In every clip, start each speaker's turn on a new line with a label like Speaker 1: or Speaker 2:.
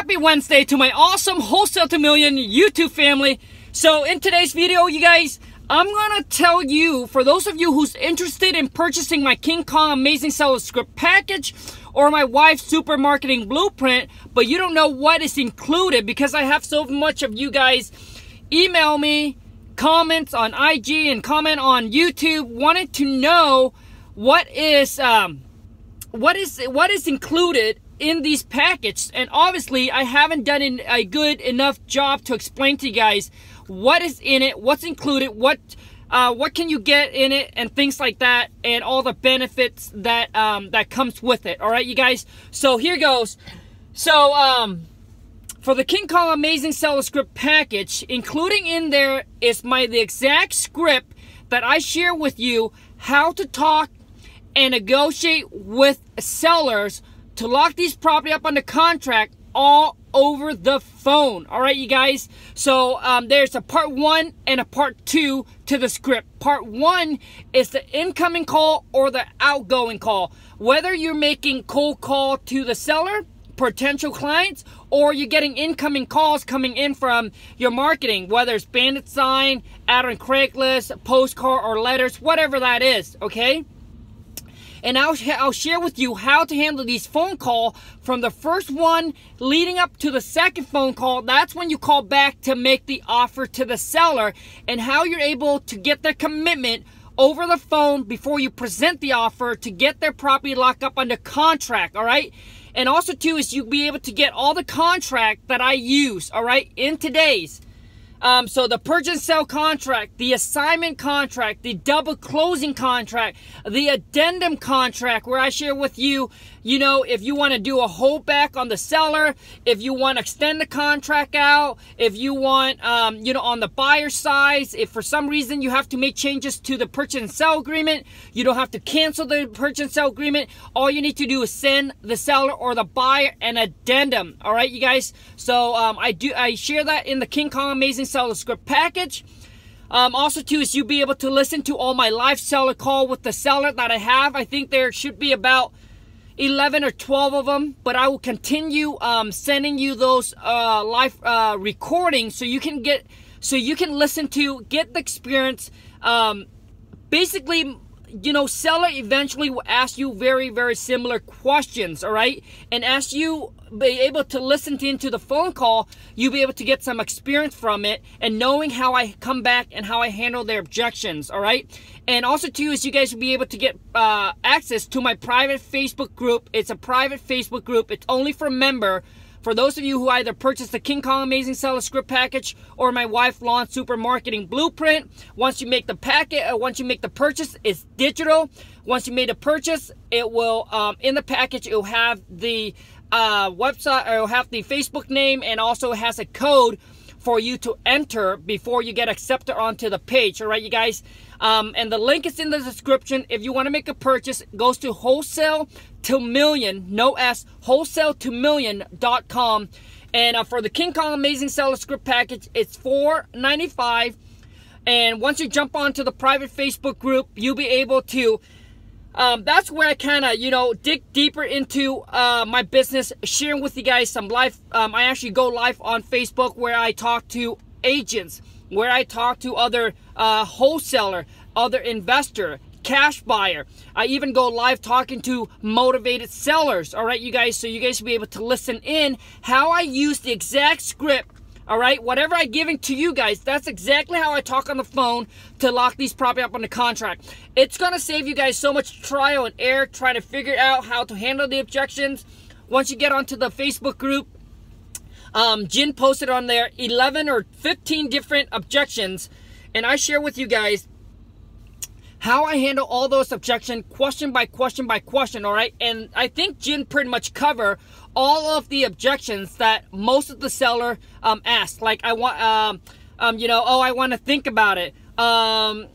Speaker 1: Happy Wednesday to my awesome Wholesale to Million YouTube family. So in today's video, you guys, I'm gonna tell you, for those of you who's interested in purchasing my King Kong Amazing Seller Script package or my wife's super marketing blueprint, but you don't know what is included, because I have so much of you guys email me, comments on IG and comment on YouTube, wanted to know what is included in these packages. And obviously I haven't done a good enough job to explain to you guys what is in it, what's included, what can you get in it, and things like that, and all the benefits that that comes with it. All right, you guys, so here goes. So for the King Kong Amazing Seller Script package, including in there is the exact script that I share with you, how to talk and negotiate with sellers to lock these property up under contract all over the phone. All right, you guys, so there's a part 1 and a part 2 to the script. Part 1 is the incoming call or the outgoing call, whether you're making cold call to the seller, potential clients, or you're getting incoming calls coming in from your marketing, whether it's bandit sign, ad on Craigslist, postcard, or letters, whatever that is. Okay, and I'll share with you how to handle these phone calls from the first one leading up to the second phone call. That's when you call back to make the offer to the seller, and how you're able to get their commitment over the phone before you present the offer to get their property locked up under contract. All right, and also too is you'll be able to get all the contract that I use, all right, in today's. So the purchase and sell contract, the assignment contract, the double closing contract, the addendum contract, where I share with you, you know, if you want to do a holdback on the seller, if you want to extend the contract out, if you want, you know, on the buyer side, if for some reason you have to make changes to the purchase and sell agreement, you don't have to cancel the purchase and sell agreement. All you need to do is send the seller or the buyer an addendum. All right, you guys. So I share that in the King Kong Amazing Seller Script package. Also too is you'll be able to listen to all my live seller call with the seller that I have. I think there should be about 11 or 12 of them, but I will continue sending you those live recordings so you can listen to, get the experience. Basically, you know, seller eventually will ask you very, very similar questions, all right? And as you be able to listen into the phone call, you'll be able to get some experience from it, and knowing how I come back and how I handle their objections, all right? And also too is you guys will be able to get access to my private Facebook group. It's a private Facebook group. It's only for member. For those of you who either purchased the King Kong Amazing Seller Script package or my wife Lawn Super Marketing Blueprint, once you make the packet, once you make the purchase, it's digital. Once you made a purchase, it will in the package it will have the website, or it will have the Facebook name, and also it has a code for you to enter before you get accepted onto the page. All right, you guys. And the link is in the description. If you want to make a purchase, it goes to Wholesale to Million, no S, wholesaletomillion.com. And for the King Kong Amazing Seller Script package, it's $4.95. And once you jump onto the private Facebook group, you'll be able to, that's where I kind of, you know, dig deeper into my business, sharing with you guys some live. I actually go live on Facebook where I talk to agents, where I talk to other wholesaler, other investor, cash buyer. I even go live talking to motivated sellers. All right, you guys, so you guys will be able to listen in how I use the exact script. All right, whatever I'm giving to you guys, that's exactly how I talk on the phone to lock these property up on the contract. It's going to save you guys so much trial and error trying to figure out how to handle the objections. Once you get onto the Facebook group, Jin posted on there 11 or 15 different objections, and I share with you guys how I handle all those objections, question by question by question, all right? And I think Jin pretty much cover all of the objections that most of the seller asked. Like, I want, you know, oh, I want to think about it. Another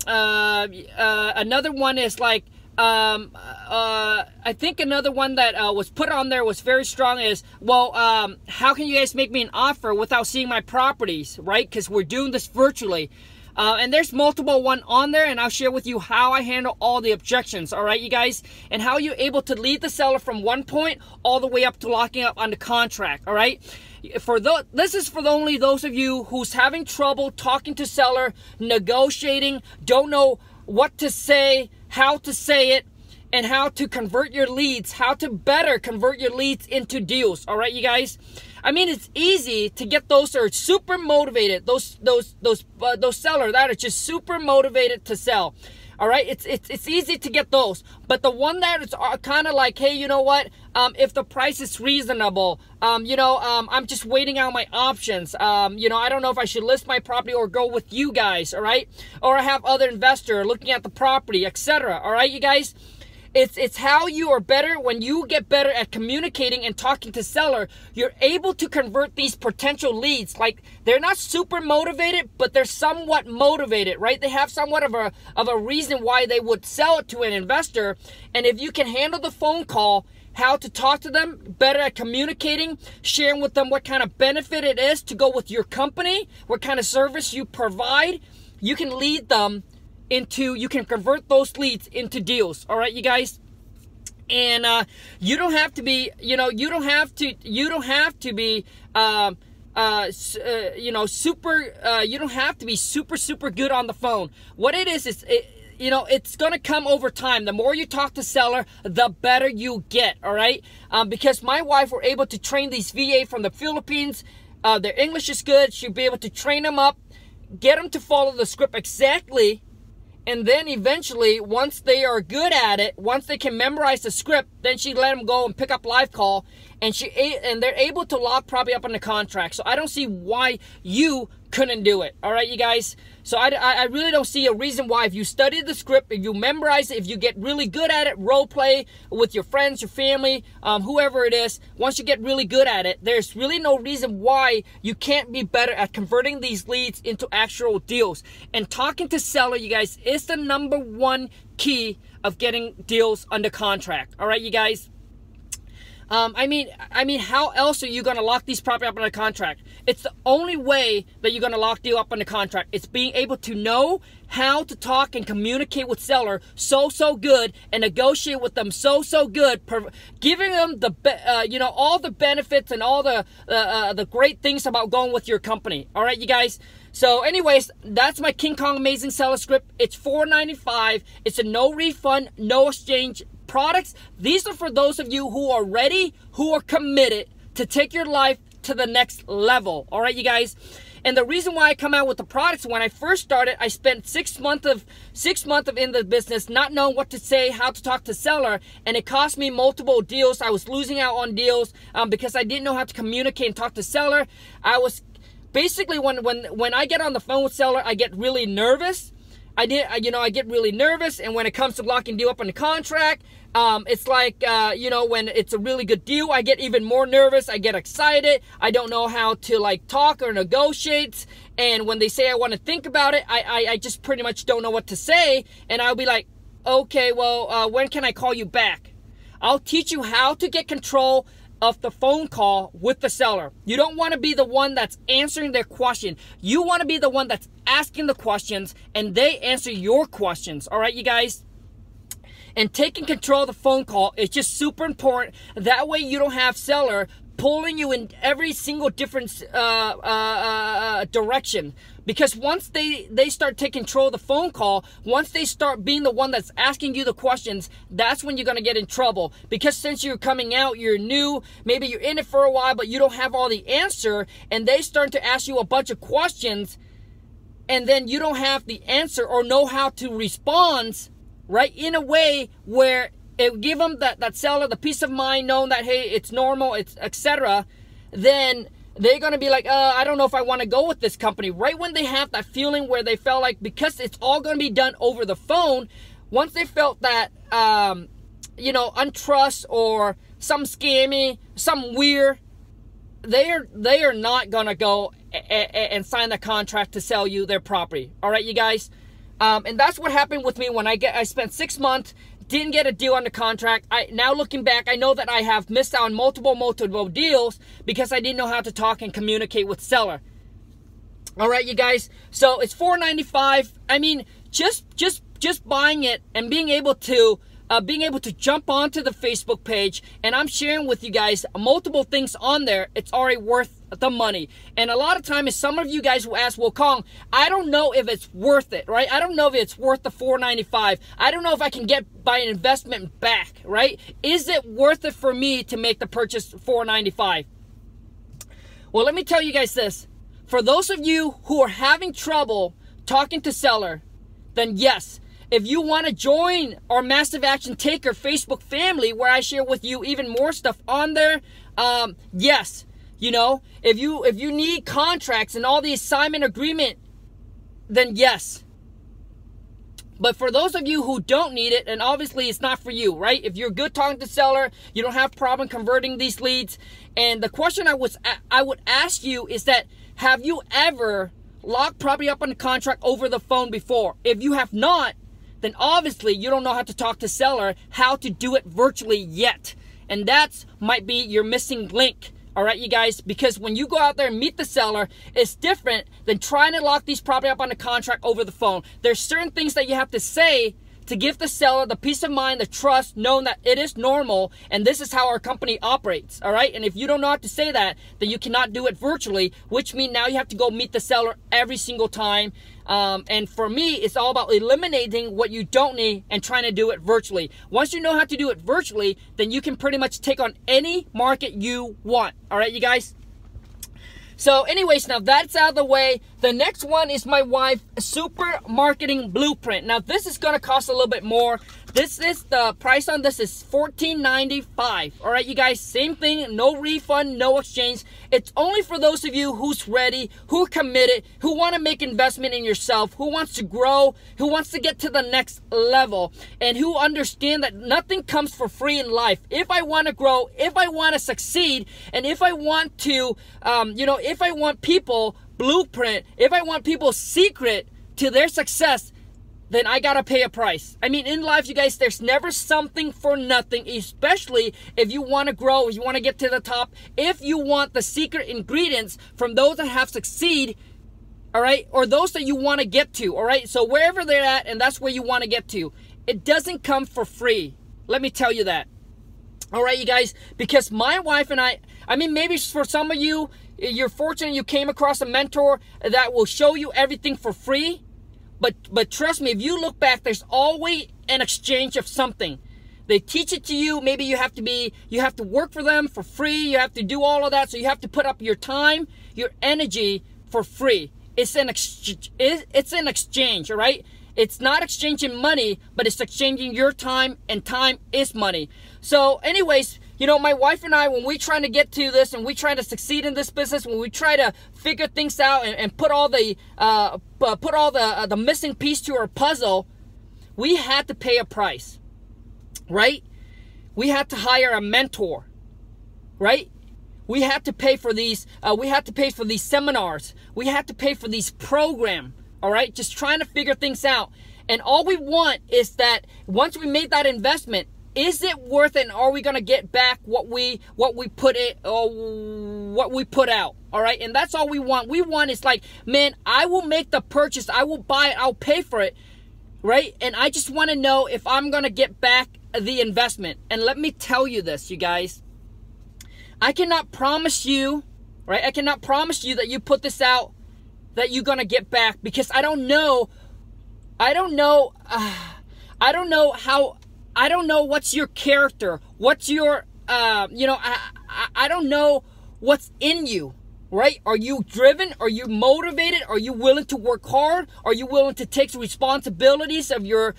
Speaker 1: one is like, I think another one that was put on there was very strong is, well, how can you guys make me an offer without seeing my properties, right? Because we're doing this virtually. And there's multiple one on there, and I'll share with you how I handle all the objections, all right, you guys? And how you're able to lead the seller from one point all the way up to locking up on the contract, all right? This is for only those of you who's having trouble talking to seller, negotiating, don't know what to say, how to say it, and how to convert your leads, how to better convert your leads into deals, all right, you guys? I mean, it's easy to get those that are super motivated, those sellers that are just super motivated to sell. All right, it's easy to get those, but the one that is kind of like, hey, you know what? If the price is reasonable, I'm just waiting out my options. I don't know if I should list my property or go with you guys. All right, or I have other investor looking at the property, etc. All right, you guys. It's how you are better. When you get better at communicating and talking to seller, you're able to convert these potential leads. Like, they're not super motivated, but they're somewhat motivated, right? They have somewhat of a reason why they would sell it to an investor. And if you can handle the phone call, how to talk to them, better at communicating, sharing with them what kind of benefit it is to go with your company, what kind of service you provide, you can lead them you can convert those leads into deals. All right, you guys. And you don't have to be, you don't have to be super good on the phone. What it is it's going to come over time. The more you talk to seller, the better you get. All right, because my wife were able to train these VA from the Philippines. Their English is good. She'll be able to train them up, get them to follow the script exactly. And then eventually, once they are good at it, once they can memorize the script, then she let them go and pick up live call, and they're able to lock probably up on the contract. So I don't see why you couldn't do it. All right, you guys. So I really don't see a reason why. If you study the script, if you memorize it, if you get really good at it, role play with your friends, your family, whoever it is, once you get really good at it, there's really no reason why you can't be better at converting these leads into actual deals. And talking to seller, you guys, is the #1 key of getting deals under contract. All right, you guys. I mean, how else are you going to lock these property up on a contract? It's the only way that you're going to lock deal up on the contract. It's being able to know how to talk and communicate with seller so good, and negotiate with them so good, giving them the all the benefits and all the great things about going with your company. All right, you guys. So anyways, that's my King Kong Amazing Seller Script. It's $4.95. It's a no refund, no exchange products. These are for those of you who are ready, who are committed to take your life to the next level. All right, you guys. And the reason why I come out with the products, when I first started, I spent 6 months of in the business, not knowing what to say, how to talk to seller, and it cost me multiple deals. I was losing out on deals because I didn't know how to communicate and talk to seller. I was basically, when I get on the phone with seller, I get really nervous. I get really nervous, and when it comes to locking deal up on the contract, it's like, when it's a really good deal, I get even more nervous. I get excited. I don't know how to talk or negotiate. And when they say I want to think about it, I just pretty much don't know what to say. And I'll be like, okay, well, when can I call you back? I'll teach you how to get control of the phone call with the seller. You don't want to be the one that's answering their question. You want to be the one that's asking the questions, and they answer your questions. All right, you guys? And taking control of the phone call is just super important. That way you don't have seller pulling you in every single different direction. Because once they start taking control of the phone call, once they start being the one that's asking you the questions, that's when you're going to get in trouble. Because since you're coming out, you're new, maybe you're in it for a while, but you don't have all the answer, and they start to ask you a bunch of questions, and then you don't have the answer or know how to respond, right, in a way where it will give them that seller the peace of mind, knowing that, hey, it's normal, it's etc. Then they're going to be like, I don't know if I want to go with this company. Right when they have that feeling where they felt like, because it's all going to be done over the phone, once they felt that, untrust or some scammy, some weird, they are not going to go and sign the contract to sell you their property. All right, you guys? And that's what happened with me when I spent 6 months, didn't get a deal on the contract. Now looking back, I know that I have missed out on multiple deals because I didn't know how to talk and communicate with seller. All right, you guys. So it's $4.95. I mean, just buying it and being able to jump onto the Facebook page, and I'm sharing with you guys multiple things on there. It's already worth the money. And a lot of times, some of you guys will ask, well, Khang, I don't know if it's worth it, right? I don't know if it's worth the $4.95. I don't know if I can get by an investment back, right? Is it worth it for me to make the purchase $4.95? Well, let me tell you guys this. For those of you who are having trouble talking to seller, then yes, if you want to join our Massive Action Taker Facebook family, where I share with you even more stuff on there, yes, you know, if you need contracts and all the assignment agreement, then yes. But for those of you who don't need it, and obviously it's not for you, right? If you're good talking to seller, you don't have problem converting these leads. And the question I would ask you is that, have you ever locked property up on a contract over the phone before? If you have not, then obviously you don't know how to talk to seller, how to do it virtually yet. And that might be your missing link. All right, you guys, because when you go out there and meet the seller, it's different than trying to lock these property up on a contract over the phone. There's certain things that you have to say to give the seller the peace of mind, the trust, knowing that it is normal and this is how our company operates, all right? And if you don't know how to say that, then you cannot do it virtually, which means now you have to go meet the seller every single time. And for me, it's all about eliminating what you don't need and trying to do it virtually. Once you know how to do it virtually, then you can pretty much take on any market you want, all right, you guys? So anyways, now that's out of the way. The next one is my wife super marketing blueprint. Now this is gonna cost a little bit more. This is the price on this is $14.95. All right, you guys, same thing, no refund, no exchange. It's only for those of you who's ready, who are committed, who want to make investment in yourself, who wants to grow, who wants to get to the next level, and who understand that nothing comes for free in life. If I want to grow, if I want to succeed, and if I want to, if I want people blueprint, if I want people's secret to their success, then I gotta pay a price. I mean, in life, you guys, there's never something for nothing, especially if you want to grow, if you want to get to the top, if you want the secret ingredients from those that have succeeded, all right, or those that you want to get to, all right? So wherever they're at, and that's where you want to get to, it doesn't come for free. Let me tell you that. All right, you guys, because my wife and I mean, maybe for some of you, you're fortunate you came across a mentor that will show you everything for free. But trust me, if you look back, there's always an exchange of something. They teach it to you. Maybe you have to work for them for free. You have to do all of that. So you have to put up your time, your energy for free. It's an exchange, all right? It's not exchanging money, but it's exchanging your time, and time is money. So anyways, you know, my wife and I, when we trying to get to this and we try to succeed in this business, when we try to figure things out and put all the missing piece to our puzzle, we had to pay a price, right? We had to hire a mentor, right? We had to pay for these. We had to pay for these seminars. We had to pay for these programs. All right, just trying to figure things out. And all we want is that once we made that investment, is it worth it, and are we gonna get back what we put out? All right, and that's all we want. We want is like, man, I will make the purchase, I will buy it, I'll pay for it, right? And I just want to know if I'm gonna get back the investment. And let me tell you this, you guys, I cannot promise you, right? I cannot promise you that you put this out that you're gonna get back, because I don't know what's your character, what's your I don't know what's in you, right? Are you driven? Are you motivated? Are you willing to work hard? Are you willing to take responsibilities of your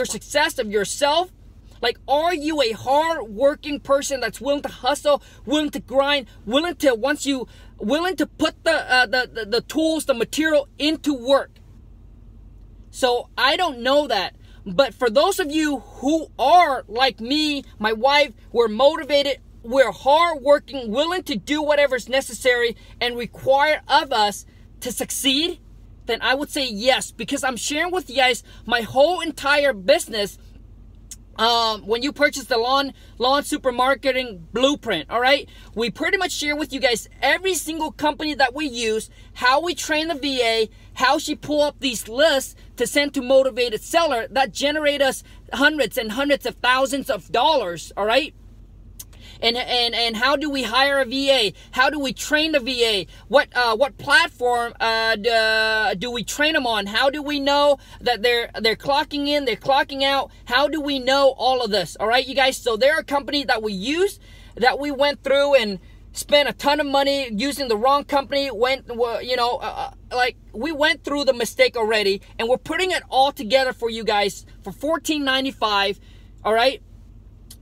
Speaker 1: success, of yourself? Like, are you a hard-working person that's willing to hustle, willing to grind, willing to put the tools, the material into work? So I don't know that. But for those of you who are like me, my wife, we're motivated, we're hard-working, willing to do whatever's necessary and required of us to succeed, then I would say yes, because I'm sharing with you guys my whole entire business when you purchase the lawn supermarketing blueprint, all right, we pretty much share with you guys every single company that we use, how we train the VA, how she pull up these lists to send to motivated seller that generate us hundreds and hundreds of thousands of dollars, all right? And how do we hire a VA? How do we train the VA? What platform do we train them on? How do we know that they're clocking in, they're clocking out? How do we know all of this? All right, you guys. So there are companies that we use that we went through and spent a ton of money using the wrong company. Like we went through the mistake already, and we're putting it all together for you guys for $14.95. All right.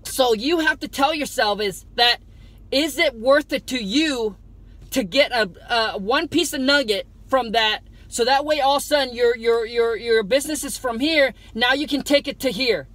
Speaker 1: So you have to tell yourself is it worth it to you to get a one piece of nugget from that, so that way all of a sudden your business is from here, now you can take it to here.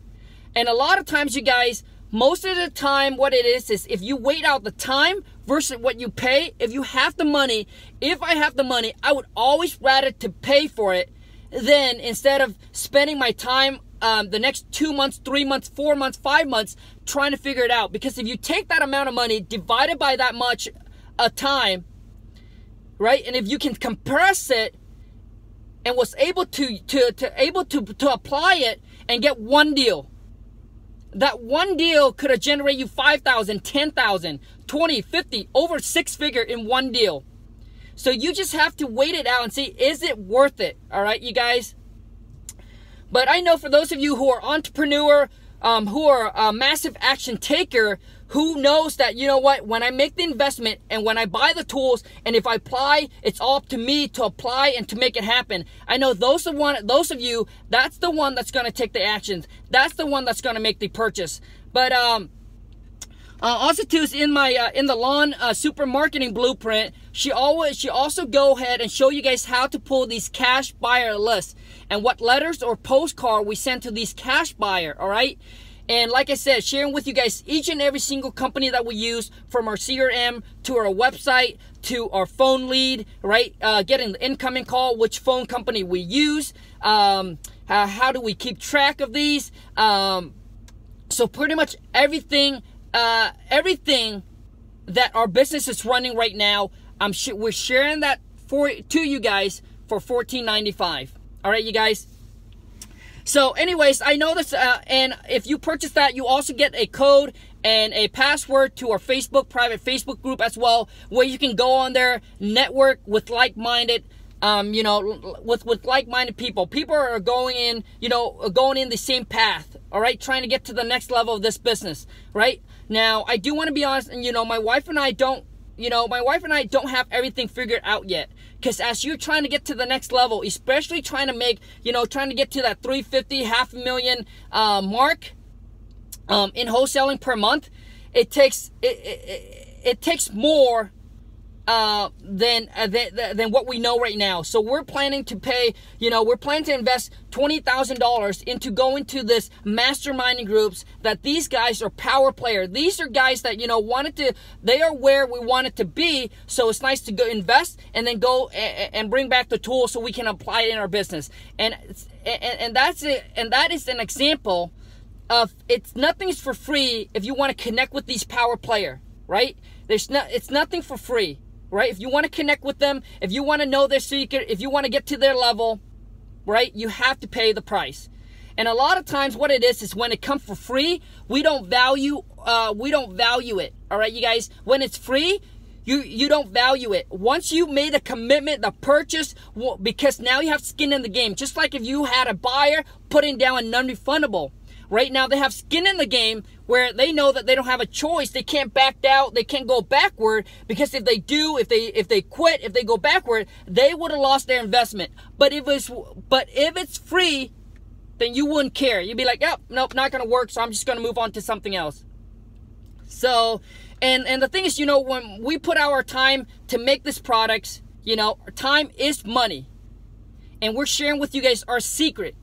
Speaker 1: And a lot of times, you guys, most of the time what it is if you wait out the time versus what you pay. If you have the money, if I have the money, I would always rather to pay for it than instead of spending my time the next 2 months, 3 months, 4 months, 5 months trying to figure it out. Because if you take that amount of money divided by that much time, right, and if you can compress it and was able to apply it and get one deal, that one deal could have generated you 5,000, 10,000, 20, 50, over 6 figure in one deal. So you just have to wait it out and see, is it worth it? All right, you guys. But I know for those of you who are entrepreneur, who are a massive action taker, who knows that, you know what, when I make the investment and when I buy the tools and if I apply, it's all up to me to apply and to make it happen. I know those of you, that's the one that's going to take the actions. That's the one that's going to make the purchase. But also too, is in my in the lawn super marketing blueprint, she also go ahead and show you guys how to pull these cash buyer lists and what letters or postcard we send to these cash buyer. All right. And like I said, sharing with you guys each and every single company that we use, from our CRM to our website to our phone lead, right? Getting the incoming call, which phone company we use, how do we keep track of these? So pretty much everything that our business is running right now, we're sharing that to you guys for $14.95. All right, you guys. So anyways, I know this, and if you purchase that, you also get a code and a password to our private Facebook group as well, where you can go on there, network with like-minded, with like-minded people. People are going in, going in the same path, all right, trying to get to the next level of this business, right? Now, I do want to be honest, and my wife and I don't have everything figured out yet. Because as you're trying to get to the next level, especially trying to make, trying to get to that 350, $500,000 mark in wholesaling per month, it takes more than what we know right now. So we're planning to pay, we're planning to invest $20,000 into going to this masterminding groups that these guys are power player. These are guys that, they are where we want it to be. So it's nice to go invest and then go and bring back the tools so we can apply it in our business. And that's it. And that is an example of nothing's for free if you want to connect with these power player, right? It's nothing for free. Right? If you want to connect with them, if you want to know their secret, if you want to get to their level, right, you have to pay the price. And a lot of times what it is when it comes for free, we don't value it. All right, you guys, when it's free, you don't value it. Once you made a commitment, the purchase, because now you have skin in the game. Just like if you had a buyer putting down a non-refundable. Right now they have skin in the game where they know that they don't have a choice. They can't back out. They can't go backward, because if they do, if they quit, if they go backward, they would have lost their investment. But if it's free, then you wouldn't care. You'd be like, oh, nope, not going to work. So I'm just going to move on to something else. So, and the thing is, when we put our time to make this products, time is money, and we're sharing with you guys our secret.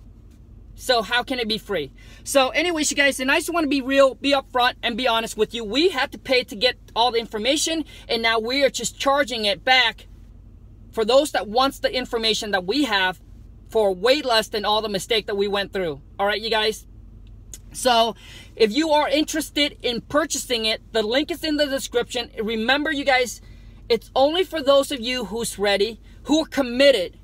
Speaker 1: So how can it be free? So anyways, you guys, and I just want to be real, be upfront, and be honest with you. We had to pay to get all the information, and now we are just charging it back for those that wants the information that we have for way less than all the mistake that we went through. All right, you guys. So if you are interested in purchasing it, the link is in the description. Remember, you guys, it's only for those of you who's ready, who are committed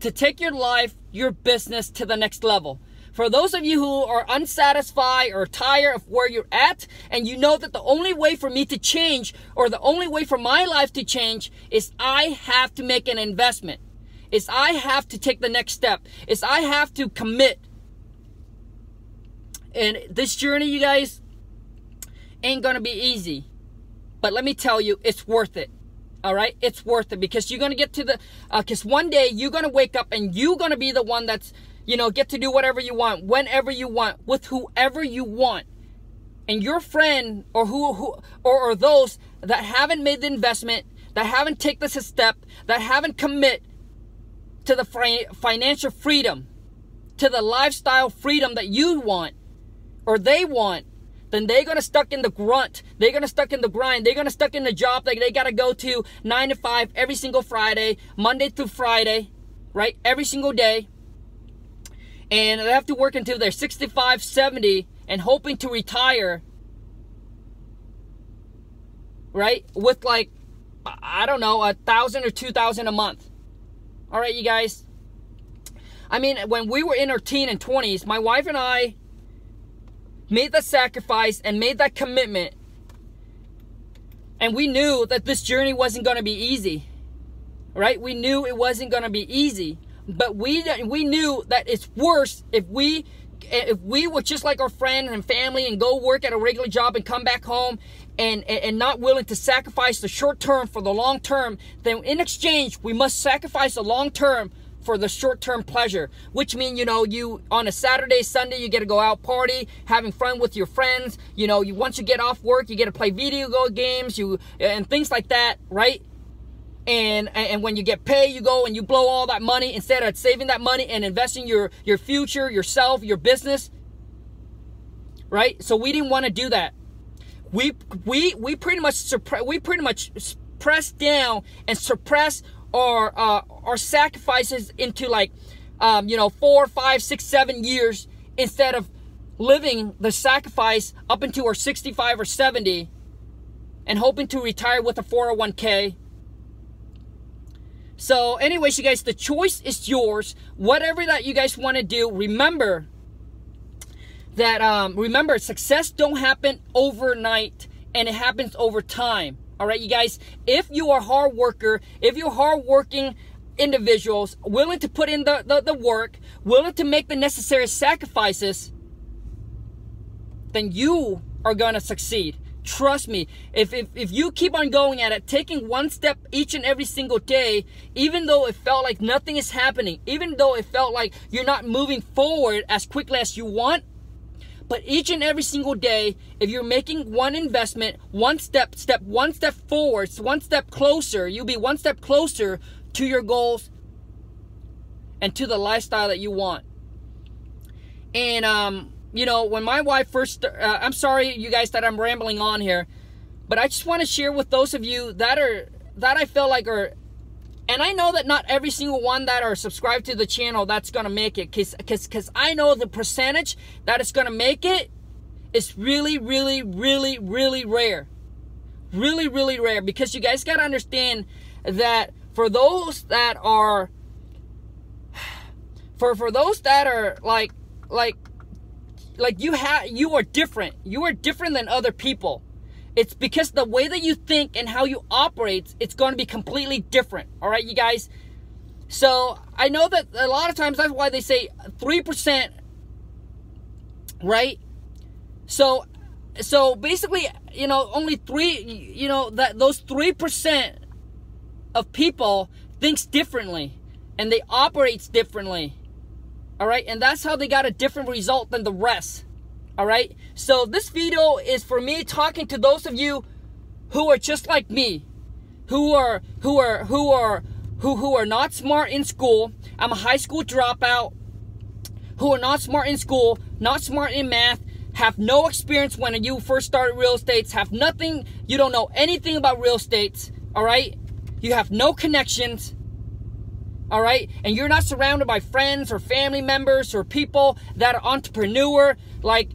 Speaker 1: to take your life, your business to the next level. For those of you who are unsatisfied or tired of where you're at, and you know that the only way for me to change, or the only way for my life to change, is I have to make an investment. Is I have to take the next step. Is I have to commit. And this journey, you guys, ain't gonna be easy. But let me tell you, it's worth it. All right? It's worth it, because you're gonna get to the, because one day you're gonna wake up and you're gonna be the one that's, you know, get to do whatever you want, whenever you want, with whoever you want. And your friend, or or those that haven't made the investment, that haven't taken this step, that haven't commit to the financial freedom, to the lifestyle freedom that you want, or they want, then they're going to stuck in the grunt. They're going to stuck in the grind. They're going to stuck in the job that they got to go to 9 to 5 every single Friday, Monday through Friday, right? Every single day. And they have to work until they're 65, 70, and hoping to retire, right? With like, I don't know, $1,000 or $2,000 a month. All right, you guys. I mean, when we were in our teen and 20s, my wife and I made that sacrifice and made that commitment. And we knew that this journey wasn't going to be easy. Right? We knew it wasn't going to be easy. But we knew that it's worse if we were just like our friends and family and go work at a regular job and come back home and not willing to sacrifice the short term for the long term. Then in exchange, we must sacrifice the long term for the short-term pleasure, which means, you know, you on a Saturday, Sunday, you get to go out party, having fun with your friends. You know, once you get off work, you get to play video games, and things like that, right? And when you get paid, you go and you blow all that money instead of saving that money and investing your future, yourself, your business, right? So we didn't want to do that. We pretty much press down and suppress our sacrifices into like, you know, 4, 5, 6, 7 years, instead of living the sacrifice up into our 65 or 70 and hoping to retire with a 401k. So anyways, you guys, the choice is yours. Whatever that you guys want to do, remember that, remember, success don't happen overnight, and it happens over time. All right, you guys, if you are a hard worker, if you're hard-working individuals, willing to put in the work, willing to make the necessary sacrifices, then you are going to succeed. Trust me, if you keep on going at it, taking one step each and every single day, even though it felt like nothing is happening, even though it felt like you're not moving forward as quickly as you want, but each and every single day, if you're making one investment, one step forward, one step closer, you'll be one step closer to your goals and to the lifestyle that you want. And, you know, when my wife first, I'm sorry, you guys, that I'm rambling on here, but I just want to share with those of you that I feel like are, and I know that not every single one that are subscribed to the channel that's going to make it, because I know the percentage that is going to make it is really, really, really, really rare. Really, really rare, because you guys got to understand that for those that are, for those that are like you are different. You are different than other people. It's because the way that you think and how you operate, it's going to be completely different. All right, you guys? So I know that a lot of times that's why they say 3%, right? So basically, you know, only those 3% of people thinks differently, and they operates differently. All right, and that's how they got a different result than the rest. All right, so this video is for me talking to those of you who are just like me, who are not smart in school. I'm a high school dropout. Who are not smart in school, not smart in math, have no experience when you first started real estate, have nothing. You don't know anything about real estate. All right, you have no connections. All right, and you're not surrounded by friends or family members or people that are entrepreneur. Like,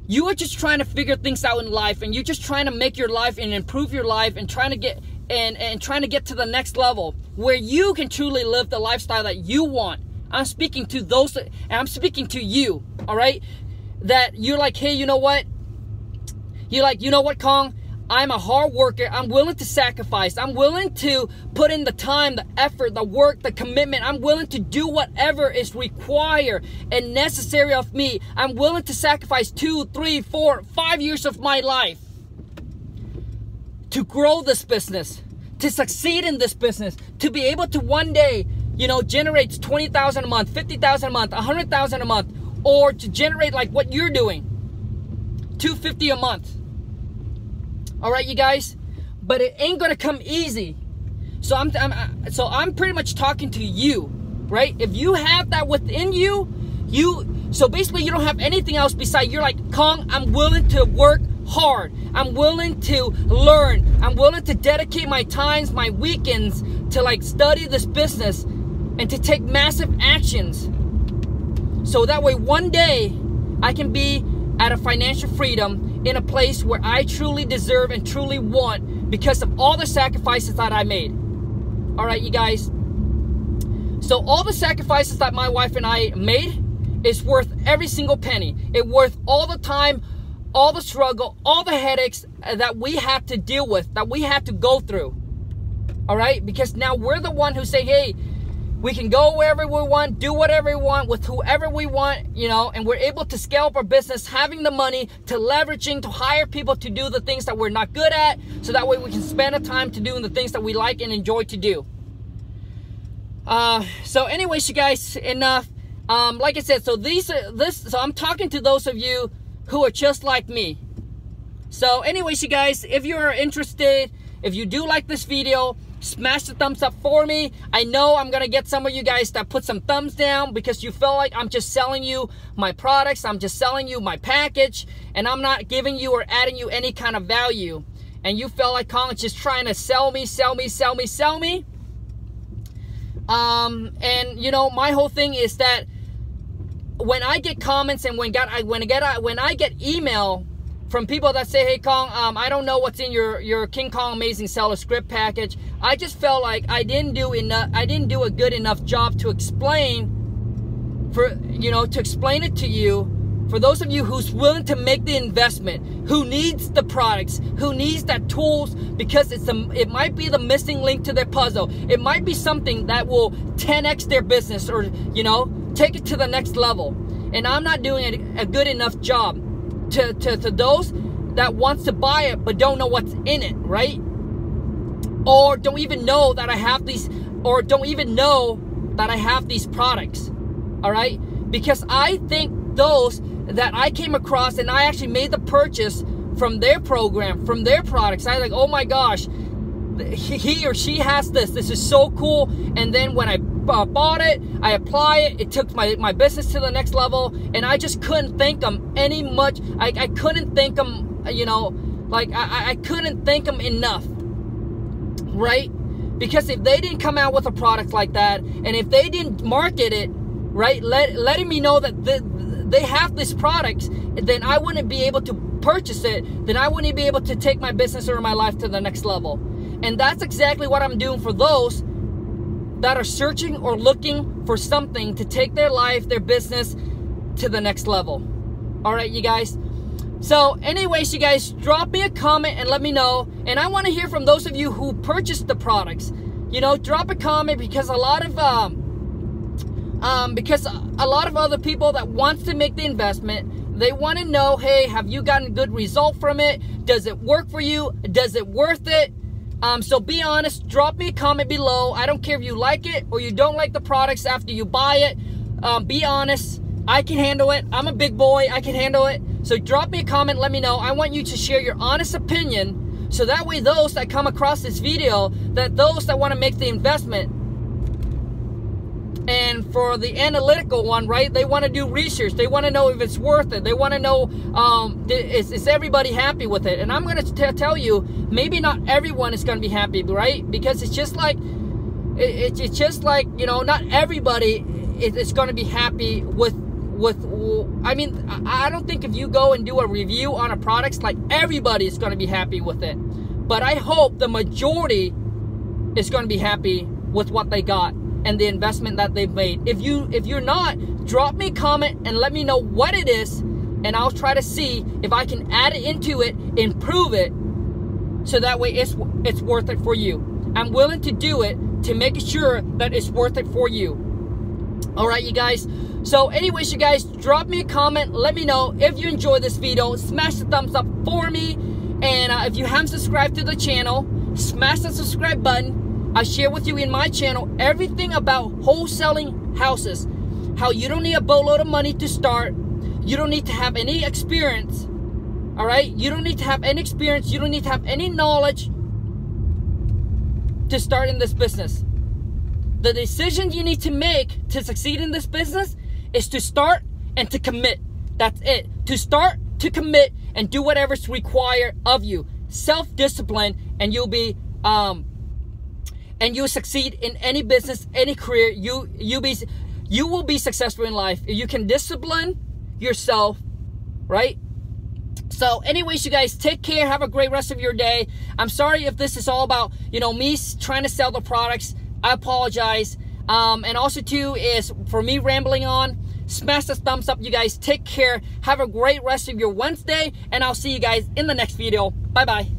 Speaker 1: you are just trying to figure things out in life, and you're just trying to make your life and improve your life and trying to get and trying to get to the next level where you can truly live the lifestyle that you want. I'm speaking to those, and I'm speaking to you, all right? That you're like, hey, you know what? You're like, you know what, Khang? I'm a hard worker. I'm willing to sacrifice. I'm willing to put in the time, the effort, the work, the commitment. I'm willing to do whatever is required and necessary of me. I'm willing to sacrifice 2, 3, 4, 5 years of my life to grow this business, to succeed in this business, to be able to one day, you know, generate 20,000 a month, 50,000 a month, 100,000 a month, or to generate like what you're doing, 250 a month. All right, you guys, but it ain't gonna come easy. So I'm pretty much talking to you, right? If you have that within you, so basically you don't have anything else besides, you're like, Khang, I'm willing to work hard. I'm willing to learn. I'm willing to dedicate my times, my weekends to like study this business and to take massive actions. So that way one day I can be at a financial freedom in a place where I truly deserve and truly want because of all the sacrifices that I made. All right, you guys. So all the sacrifices that my wife and I made is worth every single penny. It's worth all the time, all the struggle, all the headaches that we have to deal with, that we have to go through. All right, because now we're the one who say, hey, we can go wherever we want, do whatever we want with whoever we want, you know, and we're able to scale up our business, having the money to leveraging, to hire people to do the things that we're not good at, so that way we can spend the time to doing the things that we like and enjoy to do. So anyways, you guys, enough. Like I said, so so I'm talking to those of you who are just like me. So anyways, you guys, if you're interested, if you do like this video, smash the thumbs up for me. I know I'm gonna get some of you guys that put some thumbs down because you feel like I'm just selling you my products, I'm just selling you my package, and I'm not giving you or adding you any kind of value. And you feel like Khang is just trying to sell me. And you know, my whole thing is that when I get comments and when I get email from people that say, hey, Khang, I don't know what's in your King Kong Amazing Seller Script package. I just felt like I didn't do a good enough job to explain to explain it to you. For those of you who's willing to make the investment, who needs the products, who needs that tools, because it might be the missing link to their puzzle. It might be something that will 10x their business, or, you know, take it to the next level. And I'm not doing a good enough job to those that wants to buy it but don't know what's in it, right? Or don't even know that I have these, or don't even know that I have these products. All right, because I think those that I came across and I actually made the purchase from their program, from their products, I was like, oh my gosh, he or she has this is so cool. And then when I bought it, I apply it, it took my business to the next level, and I just couldn't thank them any much. I couldn't thank them, you know, like I couldn't thank them enough, right? Because if they didn't come out with a product like that, and if they didn't market it, right, letting me know that they have this product, then I wouldn't be able to purchase it, then I wouldn't be able to take my business or my life to the next level. And that's exactly what I'm doing for those that are searching or looking for something to take their life, their business to the next level. All right, you guys. So anyways, you guys, drop me a comment and let me know. And I want to hear from those of you who purchased the products. You know, drop a comment, because a lot of other people that wants to make the investment, they want to know, hey, have you gotten a good result from it? Does it work for you? Does it worth it? So be honest, drop me a comment below. I don't care if you like it or you don't like the products after you buy it. Be honest. I can handle it. I'm a big boy. I can handle it. So drop me a comment. Let me know. I want you to share your honest opinion, so that way those that come across this video, that those that want to make the investment, and for the analytical one, right, they want to do research. They want to know if it's worth it. They want to know, is everybody happy with it? And I'm going to tell you, maybe not everyone is going to be happy, right? Because it's just like, you know, not everybody is going to be happy with I mean, I don't think if you go and do a review on a product, like everybody is going to be happy with it. But I hope the majority is going to be happy with what they got and the investment that they've made. If you're not, drop me a comment and let me know what it is, and I'll try to see if I can add it into it, improve it, so that way it's worth it for you. I'm willing to do it to make sure that it's worth it for you. All right, you guys. So anyways, you guys, drop me a comment. Let me know if you enjoyed this video. Smash the thumbs up for me. And if you haven't subscribed to the channel, smash the subscribe button. I share with you in my channel everything about wholesaling houses. How you don't need a boatload of money to start. You don't need to have any experience. All right? You don't need to have any experience. You don't need to have any knowledge to start in this business. The decision you need to make to succeed in this business is to start and to commit. That's it. To start, to commit, and do whatever's required of you. Self-discipline, and you'll be and you'll succeed in any business, any career. You will be successful in life if you can discipline yourself, right? So anyways, you guys, take care. Have a great rest of your day. I'm sorry if this is all about, you know, me trying to sell the products. I apologize. And also too is for me rambling on. Smash the thumbs up, you guys. Take care. Have a great rest of your Wednesday, and I'll see you guys in the next video. Bye bye.